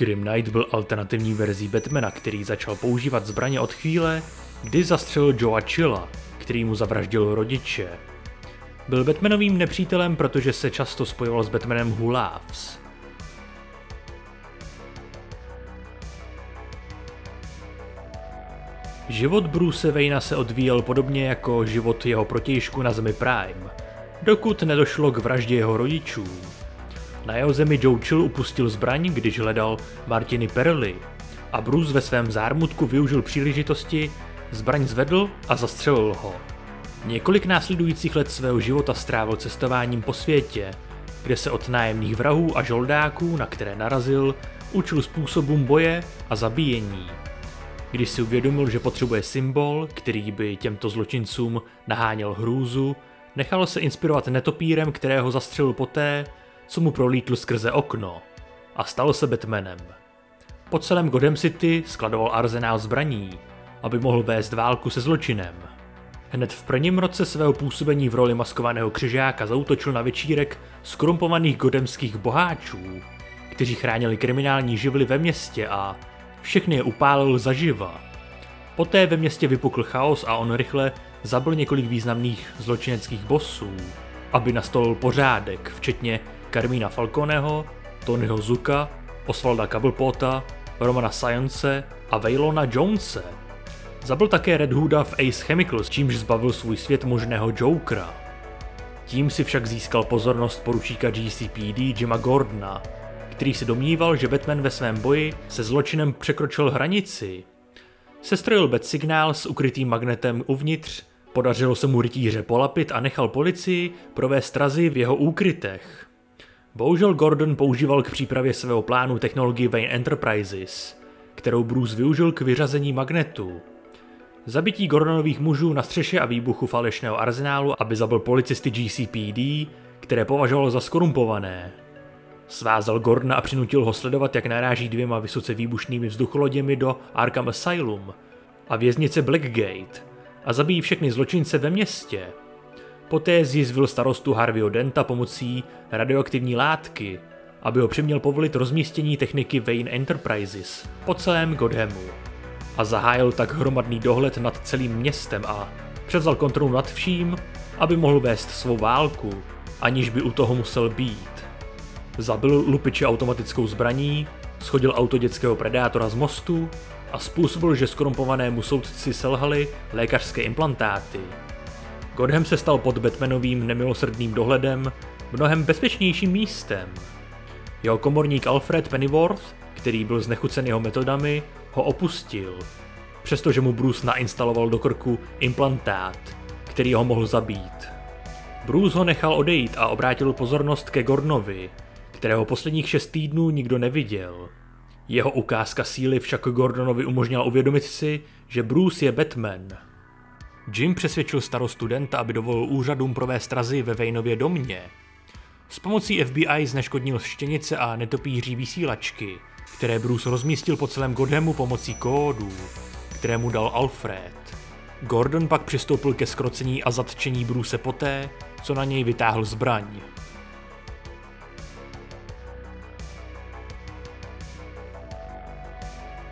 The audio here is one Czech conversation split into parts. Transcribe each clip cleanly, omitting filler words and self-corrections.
Grim Knight byl alternativní verzí Batmana, který začal používat zbraně od chvíle, kdy zastřelil Joea Chilla, který mu zavraždil rodiče. Byl Batmanovým nepřítelem, protože se často spojoval s Batmanem Who Laughs. Život Bruce Wayna se odvíjel podobně jako život jeho protějšku na Zemi Prime, dokud nedošlo k vraždě jeho rodičů. Na jeho zemi Joe Chill upustil zbraň, když hledal Martiny Perly, a Bruce ve svém zármutku využil příležitosti, zbraň zvedl a zastřelil ho. Několik následujících let svého života strávil cestováním po světě, kde se od nájemných vrahů a žoldáků, na které narazil, učil způsobům boje a zabíjení. Když si uvědomil, že potřebuje symbol, který by těmto zločincům naháněl hrůzu, nechal se inspirovat netopírem, kterého zastřelil poté, co mu prolítl skrze okno, a stal se Batmanem. Po celém Gotham City skladoval arzenál zbraní, aby mohl vést válku se zločinem. Hned v prvním roce svého působení v roli maskovaného křižáka zaútočil na večírek zkorumpovaných gothamských boháčů, kteří chránili kriminální živly ve městě, a všechny je upálil zaživa. Poté ve městě vypukl chaos a on rychle zabil několik významných zločineckých bossů, aby nastolil pořádek, včetně Carmina Falconeho, Tonyho Zucka, Oswalda Cobblepota, Romana Syonse a Waylona Jonese. Zabil také Red Hooda v Ace Chemicals, čímž zbavil svůj svět možného Jokera. Tím si však získal pozornost poručíka GCPD Jima Gordona, který si domníval, že Batman ve svém boji se zločinem překročil hranici. Sestrojil Bat-signál s ukrytým magnetem uvnitř, podařilo se mu rytíře polapit a nechal policii provést razy v jeho úkrytech. Bohužel Gordon používal k přípravě svého plánu technologii Wayne Enterprises, kterou Bruce využil k vyřazení magnetu. Zabití Gordonových mužů na střeše a výbuchu falešného arzenálu, aby zabil policisty GCPD, které považoval za skorumpované. Svázal Gordona a přinutil ho sledovat, jak naráží dvěma vysoce výbušnými vzducholoděmi do Arkham Asylum a věznice Blackgate a zabíjí všechny zločince ve městě. Poté zjistil starostu Harveyho Denta pomocí radioaktivní látky, aby ho přiměl povolit rozmístění techniky Wayne Enterprises po celém Gothamu a zahájil tak hromadný dohled nad celým městem a převzal kontrolu nad vším, aby mohl vést svou válku, aniž by u toho musel být. Zabil lupiče automatickou zbraní, shodil auto dětského predátora z mostu a způsobil, že skorumpovanému soudci selhali lékařské implantáty. Gotham se stal pod Batmanovým nemilosrdným dohledem mnohem bezpečnějším místem. Jeho komorník Alfred Pennyworth, který byl znechucen jeho metodami, ho opustil, přestože mu Bruce nainstaloval do krku implantát, který ho mohl zabít. Bruce ho nechal odejít a obrátil pozornost ke Gordonovi, kterého posledních 6 týdnů nikdo neviděl. Jeho ukázka síly však Gordonovi umožnila uvědomit si, že Bruce je Batman. Jim přesvědčil starostu Denta, aby dovolil úřadům provést razy ve Waynově domě. S pomocí FBI zneškodnil štěnice a netopíří vysílačky, které Bruce rozmístil po celém Gothamu pomocí kódů, které mu dal Alfred. Gordon pak přistoupil ke zkrocení a zatčení Bruce poté, co na něj vytáhl zbraň.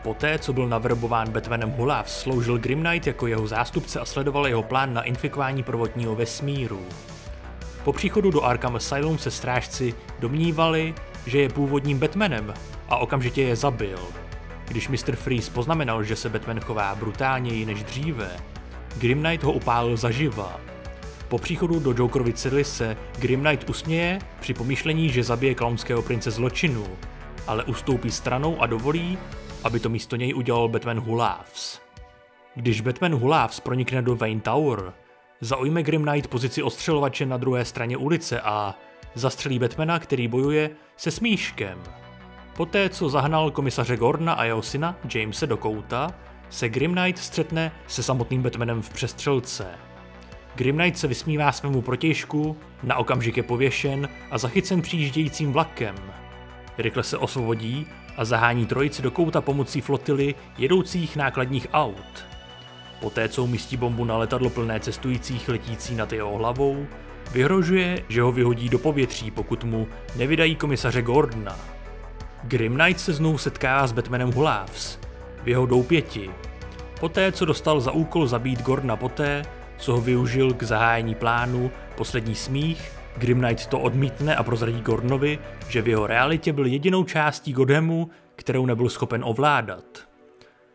Poté, co byl naverbován Batmanem Who Laughs, sloužil Grim Knight jako jeho zástupce a sledoval jeho plán na infikování prvotního vesmíru. Po příchodu do Arkham Asylum se strážci domnívali, že je původním Batmanem a okamžitě je zabil. Když Mr. Freeze poznamenal, že se Batman chová brutálněji než dříve, Grim Knight ho upálil zaživa. Po příchodu do Jokerovy cely se Grim Knight usměje při pomyšlení, že zabije klaunského prince zločinu, ale ustoupí stranou a dovolí, aby to místo něj udělal Batman Who Laughs. Když Batman Who Laughs pronikne do Wayne Tower, zaujme Grim Knight pozici ostřelovače na druhé straně ulice a zastřelí Batmana, který bojuje se smíškem. Poté, co zahnal komisaře Gordona a jeho syna Jamese do kouta, se Grim Knight střetne se samotným Batmanem v přestřelce. Grim Knight se vysmívá svému protějšku, na okamžik je pověšen a zachycen přijíždějícím vlakem. Rychle se osvobodí a zahání trojici do kouta pomocí flotily jedoucích nákladních aut. Poté, co umístí bombu na letadlo plné cestujících letící nad jeho hlavou, vyhrožuje, že ho vyhodí do povětří, pokud mu nevydají komisaře Gordona. Grim Knight se znovu setkává s Batmanem Huláfs v jeho doupěti. Poté, co dostal za úkol zabít Gordona poté, co ho využil k zahájení plánu Poslední smích, Grim Knight to odmítne a prozradí Gordonovi, že v jeho realitě byl jedinou částí Gothamu, kterou nebyl schopen ovládat.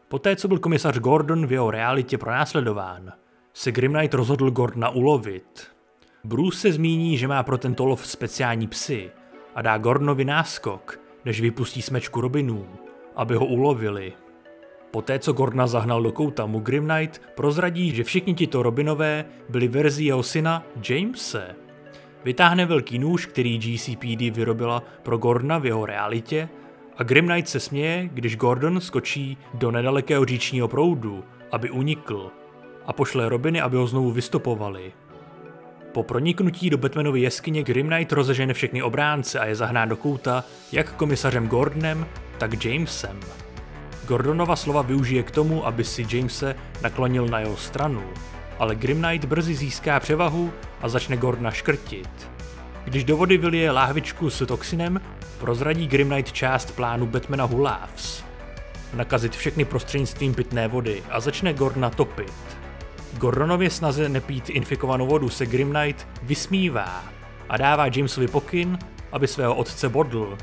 Poté, co byl komisař Gordon v jeho realitě pronásledován, se Grim Knight rozhodl Gordona ulovit. Bruce se zmíní, že má pro tento lov speciální psy a dá Gordonovi náskok, než vypustí smečku Robinů, aby ho ulovili. Poté, co Gordona zahnal do kouta, mu Grim Knight prozradí, že všichni tito Robinové byli verzí jeho syna Jamese. Vytáhne velký nůž, který GCPD vyrobila pro Gordona v jeho realitě, a Grim Knight se směje, když Gordon skočí do nedalekého říčního proudu, aby unikl, a pošle Robiny, aby ho znovu vystopovali. Po proniknutí do Batmanovy jeskyně Grim Knight rozežene všechny obránce a je zahnán do kouta jak komisařem Gordonem, tak Jamesem. Gordonova slova využije k tomu, aby si Jamese naklonil na jeho stranu, ale Grim Knight brzy získá převahu a začne Gordona škrtit. Když do vody vylije láhvičku s toxinem, prozradí Grim Knight část plánu Batmana Huláfs. Nakazit všechny prostřednictvím pitné vody a začne Gordona topit. Gordonově snaze nepít infikovanou vodu se Grim Knight vysmívá a dává Jamesovi pokyn, aby svého otce bodl.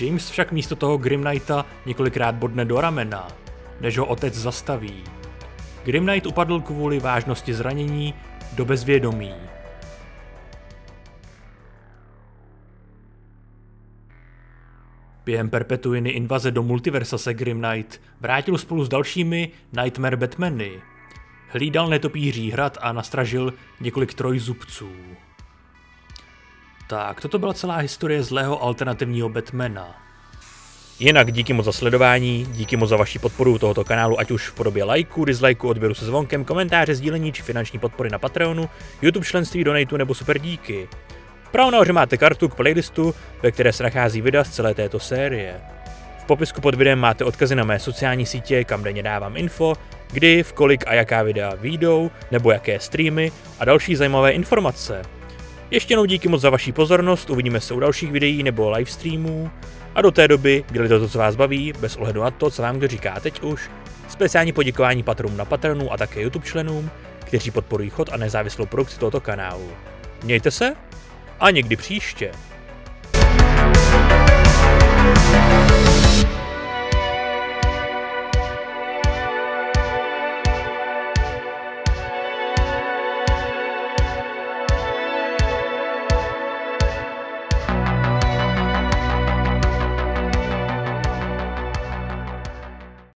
James však místo toho Grim Knighta několikrát bodne do ramena, než ho otec zastaví. Grim Knight upadl kvůli vážnosti zranění do bezvědomí. Během Perpetuiny invaze do multiversa se Grim Knight vrátil spolu s dalšími Nightmare Batmany. Hlídal netopíří hrad a nastražil několik trojzubců. Tak, toto byla celá historie zlého alternativního Batmana. Jinak díky moc za sledování, díky moc za vaši podporu tohoto kanálu, ať už v podobě lajku, dislajku, odběru se zvonkem, komentáře, sdílení či finanční podpory na Patreonu, YouTube členství, donatu nebo super díky. Vpravo nahoře máte kartu k playlistu, ve které se nachází videa z celé této série. V popisku pod videem máte odkazy na mé sociální sítě, kam denně dávám info, kdy, v kolik a jaká videa vyjdou, nebo jaké streamy a další zajímavé informace. Ještě jednou díky moc za vaši pozornost, uvidíme se u dalších videí nebo livestreamů a do té doby dělejte to, co vás baví, bez ohledu na to, co vám kdo říká teď už. Speciální poděkování patronům na Patreonu a také YouTube členům, kteří podporují chod a nezávislou produkci tohoto kanálu. Mějte se a někdy příště.